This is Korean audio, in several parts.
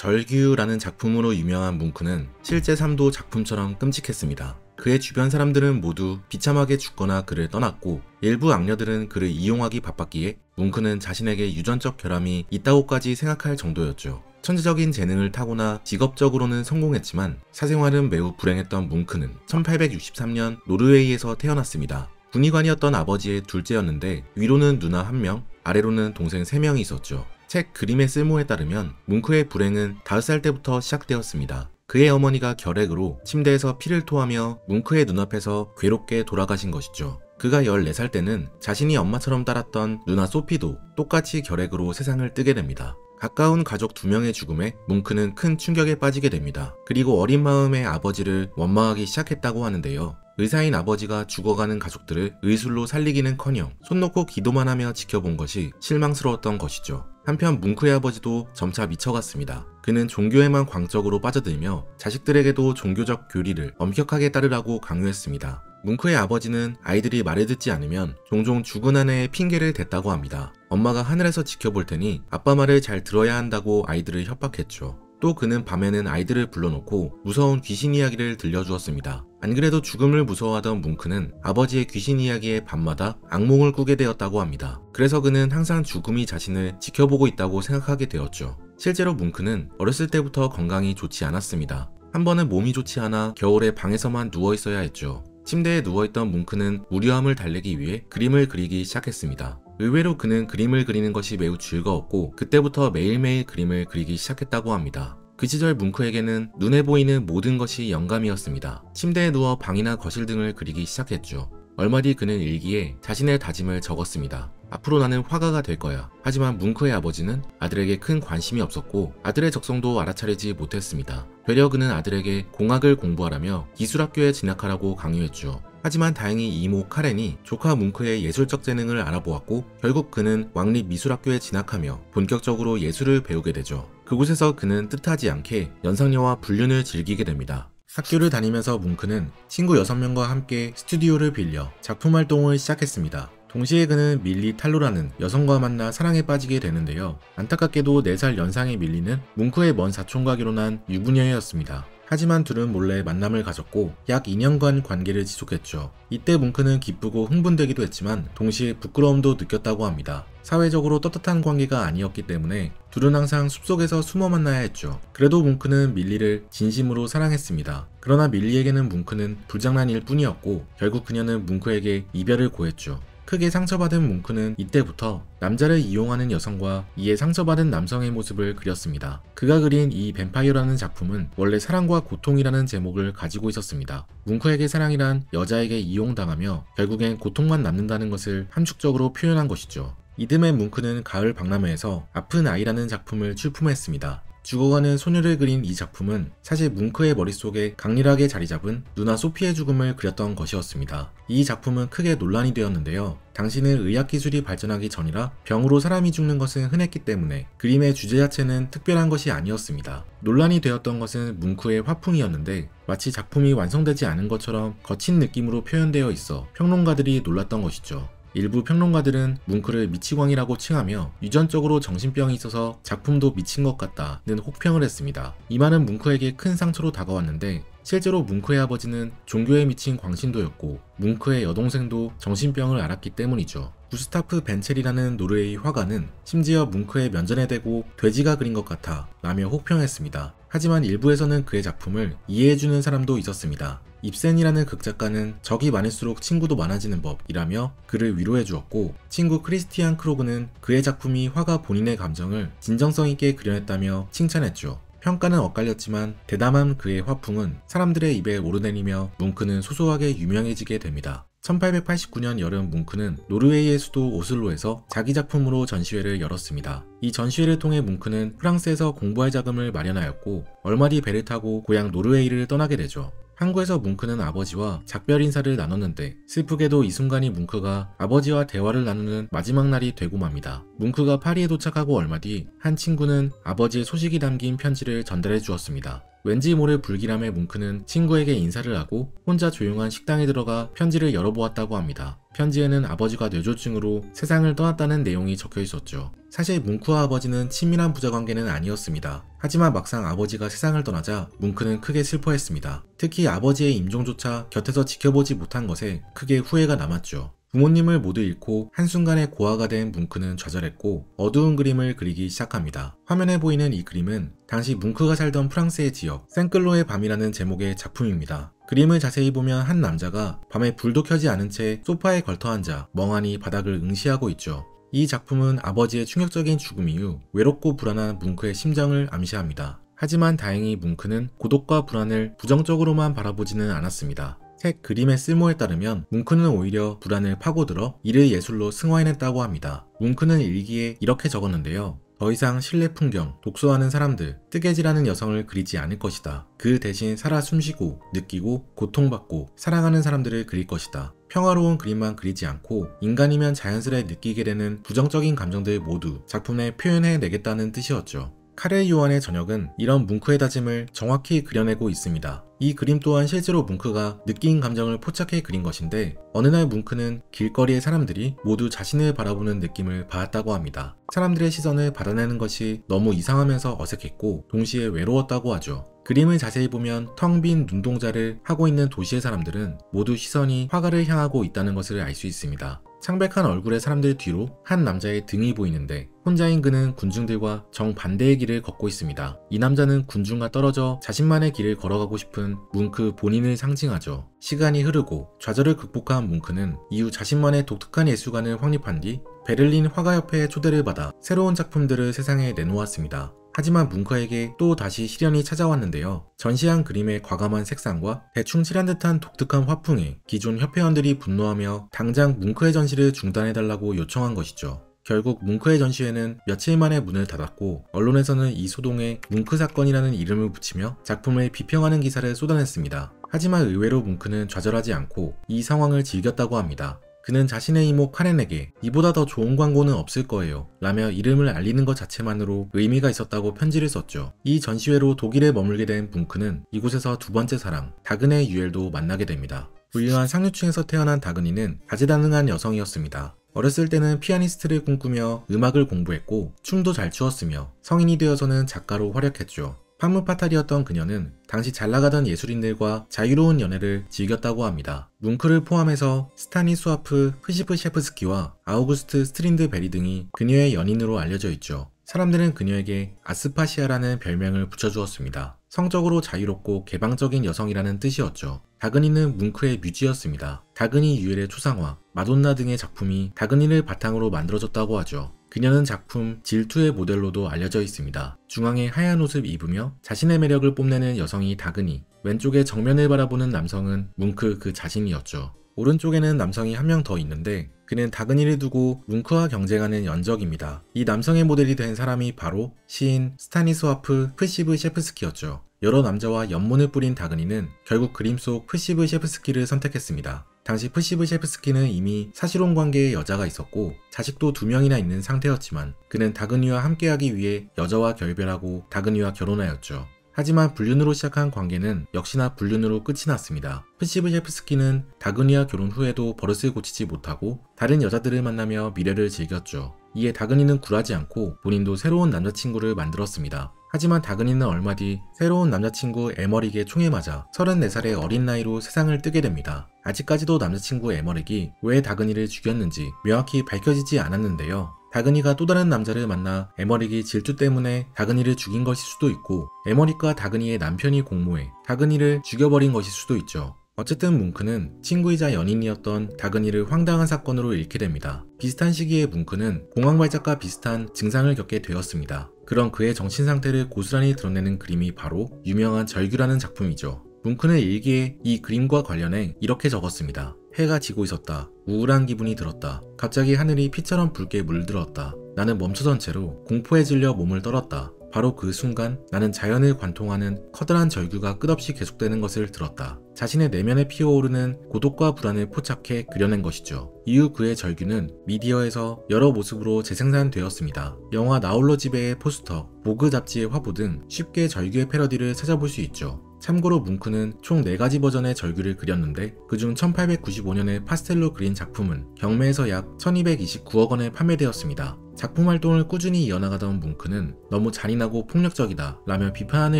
절규라는 작품으로 유명한 뭉크는 실제 삶도 작품처럼 끔찍했습니다. 그의 주변 사람들은 모두 비참하게 죽거나 그를 떠났고 일부 악녀들은 그를 이용하기 바빴기에 뭉크는 자신에게 유전적 결함이 있다고까지 생각할 정도였죠. 천재적인 재능을 타고나 직업적으로는 성공했지만 사생활은 매우 불행했던 뭉크는 1863년 노르웨이에서 태어났습니다. 군의관이었던 아버지의 둘째였는데 위로는 누나 1명, 아래로는 동생 3명이 있었죠. 책 그림의 쓸모에 따르면 뭉크의 불행은 5살 때부터 시작되었습니다. 그의 어머니가 결핵으로 침대에서 피를 토하며 뭉크의 눈앞에서 괴롭게 돌아가신 것이죠. 그가 14살 때는 자신이 엄마처럼 따랐던 누나 소피도 똑같이 결핵으로 세상을 뜨게 됩니다. 가까운 가족 2명의 죽음에 뭉크는 큰 충격에 빠지게 됩니다. 그리고 어린 마음에 아버지를 원망하기 시작했다고 하는데요. 의사인 아버지가 죽어가는 가족들을 의술로 살리기는커녕 손 놓고 기도만 하며 지켜본 것이 실망스러웠던 것이죠. 한편 뭉크의 아버지도 점차 미쳐갔습니다. 그는 종교에만 광적으로 빠져들며 자식들에게도 종교적 교리를 엄격하게 따르라고 강요했습니다. 뭉크의 아버지는 아이들이 말을 듣지 않으면 종종 죽은 아내의 핑계를 댔다고 합니다. 엄마가 하늘에서 지켜볼 테니 아빠 말을 잘 들어야 한다고 아이들을 협박했죠. 또 그는 밤에는 아이들을 불러놓고 무서운 귀신 이야기를 들려주었습니다. 안 그래도 죽음을 무서워하던 뭉크는 아버지의 귀신 이야기에 밤마다 악몽을 꾸게 되었다고 합니다. 그래서 그는 항상 죽음이 자신을 지켜보고 있다고 생각하게 되었죠. 실제로 뭉크는 어렸을 때부터 건강이 좋지 않았습니다. 한 번은 몸이 좋지 않아 겨울에 방에서만 누워 있어야 했죠. 침대에 누워있던 뭉크는 우려함을 달래기 위해 그림을 그리기 시작했습니다. 의외로 그는 그림을 그리는 것이 매우 즐거웠고 그때부터 매일매일 그림을 그리기 시작했다고 합니다. 그 시절 뭉크에게는 눈에 보이는 모든 것이 영감이었습니다. 침대에 누워 방이나 거실 등을 그리기 시작했죠. 얼마 뒤 그는 일기에 자신의 다짐을 적었습니다. 앞으로 나는 화가가 될 거야. 하지만 뭉크의 아버지는 아들에게 큰 관심이 없었고 아들의 적성도 알아차리지 못했습니다. 되려 그는 아들에게 공학을 공부하라며 기술학교에 진학하라고 강요했죠. 하지만 다행히 이모 카렌이 조카 뭉크의 예술적 재능을 알아보았고 결국 그는 왕립미술학교에 진학하며 본격적으로 예술을 배우게 되죠. 그곳에서 그는 뜻하지 않게 연상녀와 불륜을 즐기게 됩니다. 학교를 다니면서 뭉크는 친구 6명과 함께 스튜디오를 빌려 작품 활동을 시작했습니다. 동시에 그는 밀리 탈로라는 여성과 만나 사랑에 빠지게 되는데요. 안타깝게도 4살 연상의 밀리는 뭉크의 먼 사촌과 결혼한 유부녀였습니다. 하지만 둘은 몰래 만남을 가졌고 약 2년간 관계를 지속했죠. 이때 뭉크는 기쁘고 흥분되기도 했지만 동시에 부끄러움도 느꼈다고 합니다. 사회적으로 떳떳한 관계가 아니었기 때문에 둘은 항상 숲속에서 숨어 만나야 했죠. 그래도 뭉크는 밀리를 진심으로 사랑했습니다. 그러나 밀리에게는 뭉크는 불장난일 뿐이었고 결국 그녀는 뭉크에게 이별을 고했죠. 크게 상처받은 뭉크는 이때부터 남자를 이용하는 여성과 이에 상처받은 남성의 모습을 그렸습니다. 그가 그린 이 뱀파이어라는 작품은 원래 사랑과 고통이라는 제목을 가지고 있었습니다. 뭉크에게 사랑이란 여자에게 이용당하며 결국엔 고통만 남는다는 것을 함축적으로 표현한 것이죠. 이듬해 뭉크는 가을 박람회에서 아픈 아이라는 작품을 출품했습니다. 죽어가는 소녀를 그린 이 작품은 사실 뭉크의 머릿속에 강렬하게 자리잡은 누나 소피의 죽음을 그렸던 것이었습니다. 이 작품은 크게 논란이 되었는데요. 당시는 의학기술이 발전하기 전이라 병으로 사람이 죽는 것은 흔했기 때문에 그림의 주제 자체는 특별한 것이 아니었습니다. 논란이 되었던 것은 뭉크의 화풍이었는데 마치 작품이 완성되지 않은 것처럼 거친 느낌으로 표현되어 있어 평론가들이 놀랐던 것이죠. 일부 평론가들은 뭉크를 미치광이라고 칭하며 유전적으로 정신병이 있어서 작품도 미친 것 같다는 혹평을 했습니다. 이 말은 뭉크에게 큰 상처로 다가왔는데 실제로 뭉크의 아버지는 종교에 미친 광신도였고 뭉크의 여동생도 정신병을 앓았기 때문이죠. 구스타프 벤첼이라는 노르웨이 화가는 심지어 뭉크의 면전에 대고 돼지가 그린 것 같아 라며 혹평했습니다. 하지만 일부에서는 그의 작품을 이해해주는 사람도 있었습니다. 입센이라는 극작가는 적이 많을수록 친구도 많아지는 법이라며 그를 위로해 주었고 친구 크리스티안 크로그는 그의 작품이 화가 본인의 감정을 진정성 있게 그려냈다며 칭찬했죠. 평가는 엇갈렸지만 대담한 그의 화풍은 사람들의 입에 오르내리며 뭉크는 소소하게 유명해지게 됩니다. 1889년 여름 뭉크는 노르웨이의 수도 오슬로에서 자기 작품으로 전시회를 열었습니다. 이 전시회를 통해 뭉크는 프랑스에서 공부할 자금을 마련하였고 얼마 뒤 배를 타고 고향 노르웨이를 떠나게 되죠. 항구에서 뭉크는 아버지와 작별 인사를 나눴는데 슬프게도 이 순간이 뭉크가 아버지와 대화를 나누는 마지막 날이 되고 맙니다. 뭉크가 파리에 도착하고 얼마 뒤 한 친구는 아버지의 소식이 담긴 편지를 전달해 주었습니다. 왠지 모를 불길함에 뭉크는 친구에게 인사를 하고 혼자 조용한 식당에 들어가 편지를 열어보았다고 합니다. 편지에는 아버지가 뇌졸중으로 세상을 떠났다는 내용이 적혀 있었죠. 사실 뭉크와 아버지는 친밀한 부자관계는 아니었습니다. 하지만 막상 아버지가 세상을 떠나자 뭉크는 크게 슬퍼했습니다. 특히 아버지의 임종조차 곁에서 지켜보지 못한 것에 크게 후회가 남았죠. 부모님을 모두 잃고 한순간에 고아가 된 뭉크는 좌절했고 어두운 그림을 그리기 시작합니다. 화면에 보이는 이 그림은 당시 뭉크가 살던 프랑스의 지역 생클로의 밤이라는 제목의 작품입니다. 그림을 자세히 보면 한 남자가 밤에 불도 켜지 않은 채 소파에 걸터앉아 멍하니 바닥을 응시하고 있죠. 이 작품은 아버지의 충격적인 죽음 이후 외롭고 불안한 뭉크의 심정을 암시합니다. 하지만 다행히 뭉크는 고독과 불안을 부정적으로만 바라보지는 않았습니다. 책 그림의 쓸모에 따르면 뭉크는 오히려 불안을 파고들어 이를 예술로 승화해냈다고 합니다. 뭉크는 일기에 이렇게 적었는데요. 더 이상 실내 풍경, 독서하는 사람들, 뜨개질하는 여성을 그리지 않을 것이다. 그 대신 살아 숨쉬고, 느끼고, 고통받고, 사랑하는 사람들을 그릴 것이다. 평화로운 그림만 그리지 않고 인간이면 자연스레 느끼게 되는 부정적인 감정들 모두 작품에 표현해내겠다는 뜻이었죠. 카렐 요한의 저녁은 이런 뭉크의 다짐을 정확히 그려내고 있습니다. 이 그림 또한 실제로 뭉크가 느낀 감정을 포착해 그린 것인데 어느 날 뭉크는 길거리의 사람들이 모두 자신을 바라보는 느낌을 받았다고 합니다. 사람들의 시선을 받아내는 것이 너무 이상하면서 어색했고 동시에 외로웠다고 하죠. 그림을 자세히 보면 텅 빈 눈동자를 하고 있는 도시의 사람들은 모두 시선이 화가를 향하고 있다는 것을 알 수 있습니다. 창백한 얼굴의 사람들 뒤로 한 남자의 등이 보이는데 혼자인 그는 군중들과 정반대의 길을 걷고 있습니다. 이 남자는 군중과 떨어져 자신만의 길을 걸어가고 싶은 뭉크 본인을 상징하죠. 시간이 흐르고 좌절을 극복한 뭉크는 이후 자신만의 독특한 예술관을 확립한 뒤 베를린 화가협회의 초대를 받아 새로운 작품들을 세상에 내놓았습니다. 하지만 뭉크에게 또 다시 시련이 찾아왔는데요. 전시한 그림의 과감한 색상과 대충 칠한 듯한 독특한 화풍에 기존 협회원들이 분노하며 당장 뭉크의 전시를 중단해달라고 요청한 것이죠. 결국 뭉크의 전시회는 며칠 만에 문을 닫았고 언론에서는 이 소동에 뭉크 사건이라는 이름을 붙이며 작품을 비평하는 기사를 쏟아냈습니다. 하지만 의외로 뭉크는 좌절하지 않고 이 상황을 즐겼다고 합니다. 그는 자신의 이모 카렌에게 이보다 더 좋은 광고는 없을 거예요 라며 이름을 알리는 것 자체만으로 의미가 있었다고 편지를 썼죠. 이 전시회로 독일에 머물게 된 뭉크는 이곳에서 두 번째 사랑 다그네 유엘도 만나게 됩니다. 부유한 상류층에서 태어난 다그니는 다재다능한 여성이었습니다. 어렸을 때는 피아니스트를 꿈꾸며 음악을 공부했고 춤도 잘 추었으며 성인이 되어서는 작가로 활약했죠. 판무파탈이었던 그녀는 당시 잘나가던 예술인들과 자유로운 연애를 즐겼다고 합니다. 뭉크를 포함해서 스타니스와프 흐시프셰프스키와 아우구스트 스트린드베리 등이 그녀의 연인으로 알려져 있죠. 사람들은 그녀에게 아스파시아라는 별명을 붙여주었습니다. 성적으로 자유롭고 개방적인 여성이라는 뜻이었죠. 다그니는 뭉크의 뮤지였습니다. 다그니 유엘의 초상화, 마돈나 등의 작품이 다그니를 바탕으로 만들어졌다고 하죠. 그녀는 작품 질투의 모델로도 알려져 있습니다. 중앙에 하얀 옷을 입으며 자신의 매력을 뽐내는 여성이 다그니, 왼쪽에 정면을 바라보는 남성은 뭉크 그 자신이었죠. 오른쪽에는 남성이 한 명 더 있는데 그는 다그니를 두고 뭉크와 경쟁하는 연적입니다. 이 남성의 모델이 된 사람이 바로 시인 스타니스와프 프시브셰프스키였죠. 여러 남자와 연문을 뿌린 다그니는 결국 그림 속 프시브셰프스키를 선택했습니다. 당시 프시브셰프스키는 이미 사실혼 관계에 여자가 있었고 자식도 2명이나 있는 상태였지만 그는 다그니와 함께하기 위해 여자와 결별하고 다그니와 결혼하였죠. 하지만 불륜으로 시작한 관계는 역시나 불륜으로 끝이 났습니다. 프시브셰프스키는 다그니와 결혼 후에도 버릇을 고치지 못하고 다른 여자들을 만나며 미래를 즐겼죠. 이에 다그니는 굴하지 않고 본인도 새로운 남자친구를 만들었습니다. 하지만 다그니는 얼마 뒤 새로운 남자친구 에머릭의 총에 맞아 34살의 어린 나이로 세상을 뜨게 됩니다. 아직까지도 남자친구 에머릭이 왜 다그니를 죽였는지 명확히 밝혀지지 않았는데요. 다그니가 또 다른 남자를 만나 에머릭이 질투 때문에 다그니를 죽인 것일 수도 있고 에머릭과 다그니의 남편이 공모해 다그니를 죽여버린 것일 수도 있죠. 어쨌든 뭉크는 친구이자 연인이었던 다그니를 황당한 사건으로 잃게 됩니다. 비슷한 시기에 뭉크는 공황발작과 비슷한 증상을 겪게 되었습니다. 그런 그의 정신상태를 고스란히 드러내는 그림이 바로 유명한 절규라는 작품이죠. 뭉크는 일기에 이 그림과 관련해 이렇게 적었습니다. 해가 지고 있었다. 우울한 기분이 들었다. 갑자기 하늘이 피처럼 붉게 물들었다. 나는 멈춰선 채로 공포에 질려 몸을 떨었다. 바로 그 순간 나는 자연을 관통하는 커다란 절규가 끝없이 계속되는 것을 들었다. 자신의 내면에 피어오르는 고독과 불안을 포착해 그려낸 것이죠. 이후 그의 절규는 미디어에서 여러 모습으로 재생산되었습니다. 영화 나홀로 집에의 포스터, 보그 잡지의 화보 등 쉽게 절규의 패러디를 찾아볼 수 있죠. 참고로 뭉크는 총 4가지 버전의 절규를 그렸는데 그중 1895년에 파스텔로 그린 작품은 경매에서 약 1229억 원에 판매되었습니다. 작품 활동을 꾸준히 이어나가던 뭉크는 너무 잔인하고 폭력적이다 라며 비판하는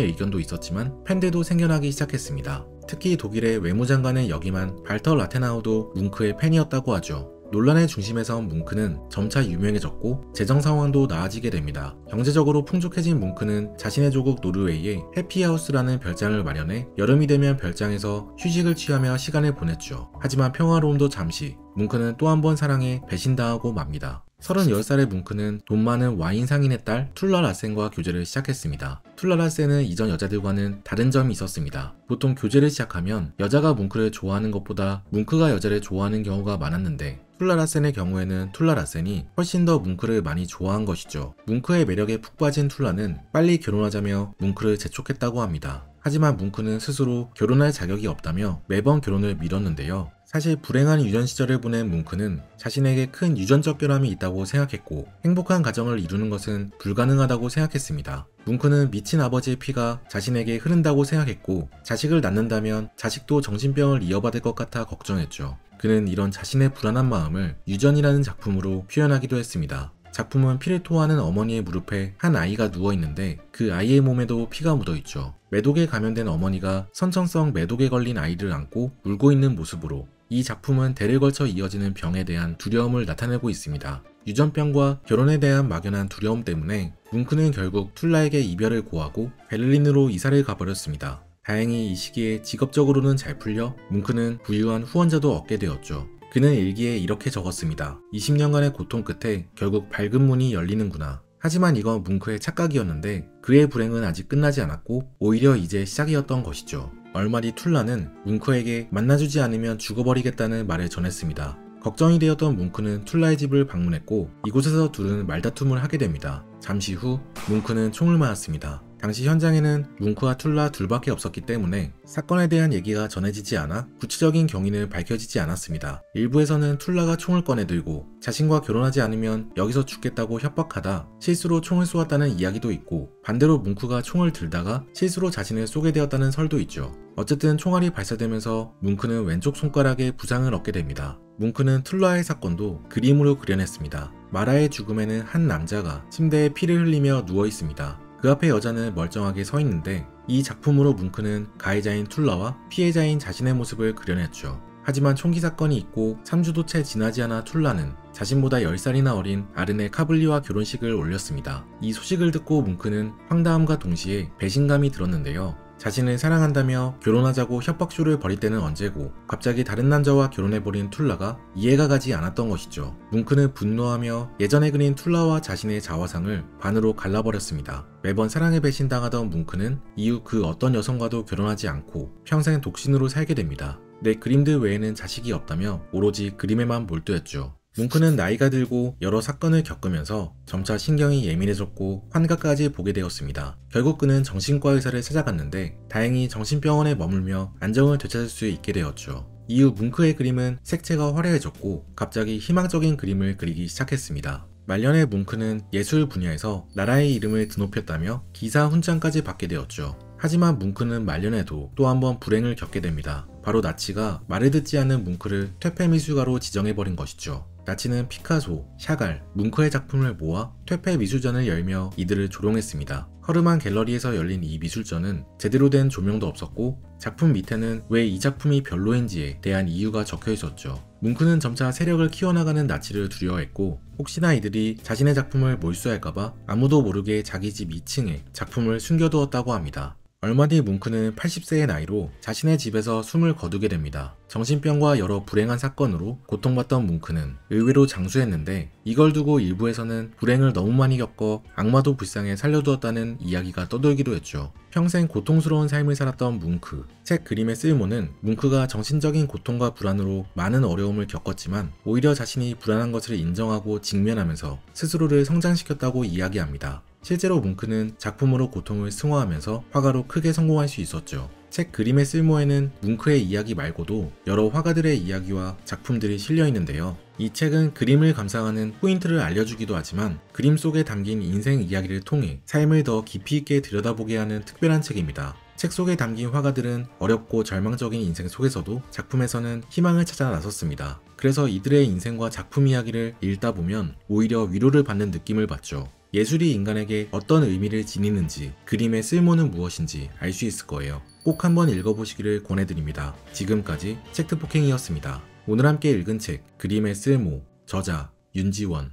의견도 있었지만 팬들도 생겨나기 시작했습니다. 특히 독일의 외무장관을 역임한 발터 라테나우도 뭉크의 팬이었다고 하죠. 논란의 중심에 선 뭉크는 점차 유명해졌고 재정 상황도 나아지게 됩니다. 경제적으로 풍족해진 뭉크는 자신의 조국 노르웨이에 해피하우스라는 별장을 마련해 여름이 되면 별장에서 휴식을 취하며 시간을 보냈죠. 하지만 평화로움도 잠시, 뭉크는 또 한 번 사랑에 배신당하고 맙니다. 36살의 뭉크는 돈 많은 와인 상인의 딸 툴라 라센과 교제를 시작했습니다. 툴라 라센은 이전 여자들과는 다른 점이 있었습니다. 보통 교제를 시작하면 여자가 뭉크를 좋아하는 것보다 뭉크가 여자를 좋아하는 경우가 많았는데 툴라 라센의 경우에는 툴라 라센이 훨씬 더 뭉크를 많이 좋아한 것이죠. 뭉크의 매력에 푹 빠진 툴라는 빨리 결혼하자며 뭉크를 재촉했다고 합니다. 하지만 뭉크는 스스로 결혼할 자격이 없다며 매번 결혼을 미뤘는데요. 사실 불행한 유년 시절을 보낸 뭉크는 자신에게 큰 유전적 결함이 있다고 생각했고 행복한 가정을 이루는 것은 불가능하다고 생각했습니다. 뭉크는 미친 아버지의 피가 자신에게 흐른다고 생각했고 자식을 낳는다면 자식도 정신병을 이어받을 것 같아 걱정했죠. 그는 이런 자신의 불안한 마음을 유전이라는 작품으로 표현하기도 했습니다. 작품은 피를 토하는 어머니의 무릎에 한 아이가 누워있는데 그 아이의 몸에도 피가 묻어있죠. 매독에 감염된 어머니가 선천성 매독에 걸린 아이를 안고 울고 있는 모습으로 이 작품은 대를 걸쳐 이어지는 병에 대한 두려움을 나타내고 있습니다. 유전병과 결혼에 대한 막연한 두려움 때문에 뭉크는 결국 툴라에게 이별을 고하고 베를린으로 이사를 가버렸습니다. 다행히 이 시기에 직업적으로는 잘 풀려 뭉크는 부유한 후원자도 얻게 되었죠. 그는 일기에 이렇게 적었습니다. 20년간의 고통 끝에 결국 밝은 문이 열리는구나. 하지만 이건 뭉크의 착각이었는데 그의 불행은 아직 끝나지 않았고 오히려 이제 시작이었던 것이죠. 얼마 뒤 툴라는 뭉크에게 만나주지 않으면 죽어버리겠다는 말을 전했습니다. 걱정이 되었던 뭉크는 툴라의 집을 방문했고 이곳에서 둘은 말다툼을 하게 됩니다. 잠시 후 뭉크는 총을 맞았습니다. 당시 현장에는 뭉크와 툴라 둘밖에 없었기 때문에 사건에 대한 얘기가 전해지지 않아 구체적인 경위는 밝혀지지 않았습니다. 일부에서는 툴라가 총을 꺼내 들고 자신과 결혼하지 않으면 여기서 죽겠다고 협박하다 실수로 총을 쏘았다는 이야기도 있고 반대로 뭉크가 총을 들다가 실수로 자신을 쏘게 되었다는 설도 있죠. 어쨌든 총알이 발사되면서 뭉크는 왼쪽 손가락에 부상을 얻게 됩니다. 뭉크는 툴라의 사건도 그림으로 그려냈습니다. 마라의 죽음에는 한 남자가 침대에 피를 흘리며 누워 있습니다. 그 앞에 여자는 멀쩡하게 서 있는데 이 작품으로 뭉크는 가해자인 툴라와 피해자인 자신의 모습을 그려냈죠. 하지만 총기 사건이 있고 3주도 채 지나지 않아 툴라는 자신보다 10살이나 어린 아르네 카블리와 결혼식을 올렸습니다. 이 소식을 듣고 뭉크는 황당함과 동시에 배신감이 들었는데요. 자신을 사랑한다며 결혼하자고 협박쇼를 벌일 때는 언제고 갑자기 다른 남자와 결혼해버린 툴라가 이해가 가지 않았던 것이죠. 뭉크는 분노하며 예전에 그린 툴라와 자신의 자화상을 반으로 갈라버렸습니다. 매번 사랑에 배신당하던 뭉크는 이후 그 어떤 여성과도 결혼하지 않고 평생 독신으로 살게 됩니다. 내 그림들 외에는 자식이 없다며 오로지 그림에만 몰두했죠. 뭉크는 나이가 들고 여러 사건을 겪으면서 점차 신경이 예민해졌고 환각까지 보게 되었습니다. 결국 그는 정신과 의사를 찾아갔는데 다행히 정신병원에 머물며 안정을 되찾을 수 있게 되었죠. 이후 뭉크의 그림은 색채가 화려해졌고 갑자기 희망적인 그림을 그리기 시작했습니다. 말년에 뭉크는 예술 분야에서 나라의 이름을 드높였다며 기사 훈장까지 받게 되었죠. 하지만 뭉크는 말년에도 또 한 번 불행을 겪게 됩니다. 바로 나치가 말을 듣지 않는 뭉크를 퇴폐 미술가로 지정해버린 것이죠. 나치는 피카소, 샤갈, 뭉크의 작품을 모아 퇴폐 미술전을 열며 이들을 조롱했습니다. 허름한 갤러리에서 열린 이 미술전은 제대로 된 조명도 없었고 작품 밑에는 왜 이 작품이 별로인지에 대한 이유가 적혀 있었죠. 뭉크는 점차 세력을 키워나가는 나치를 두려워했고 혹시나 이들이 자신의 작품을 몰수할까봐 아무도 모르게 자기 집 2층에 작품을 숨겨두었다고 합니다. 얼마 뒤 뭉크는 80세의 나이로 자신의 집에서 숨을 거두게 됩니다. 정신병과 여러 불행한 사건으로 고통받던 뭉크는 의외로 장수했는데 이걸 두고 일부에서는 불행을 너무 많이 겪어 악마도 불쌍해 살려두었다는 이야기가 떠돌기도 했죠. 평생 고통스러운 삶을 살았던 뭉크. 책 그림의 쓸모는 뭉크가 정신적인 고통과 불안으로 많은 어려움을 겪었지만 오히려 자신이 불안한 것을 인정하고 직면하면서 스스로를 성장시켰다고 이야기합니다. 실제로 뭉크는 작품으로 고통을 승화하면서 화가로 크게 성공할 수 있었죠. 책 그림의 쓸모에는 뭉크의 이야기 말고도 여러 화가들의 이야기와 작품들이 실려 있는데요. 이 책은 그림을 감상하는 포인트를 알려주기도 하지만 그림 속에 담긴 인생 이야기를 통해 삶을 더 깊이 있게 들여다보게 하는 특별한 책입니다. 책 속에 담긴 화가들은 어렵고 절망적인 인생 속에서도 작품에서는 희망을 찾아 나섰습니다. 그래서 이들의 인생과 작품 이야기를 읽다 보면 오히려 위로를 받는 느낌을 받죠. 예술이 인간에게 어떤 의미를 지니는지, 그림의 쓸모는 무엇인지 알 수 있을 거예요. 꼭 한번 읽어보시기를 권해드립니다. 지금까지 책트폭행이었습니다. 오늘 함께 읽은 책 그림의 쓸모, 저자 윤지원.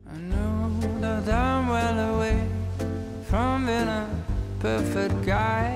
I know that I'm well away from being a perfect guy.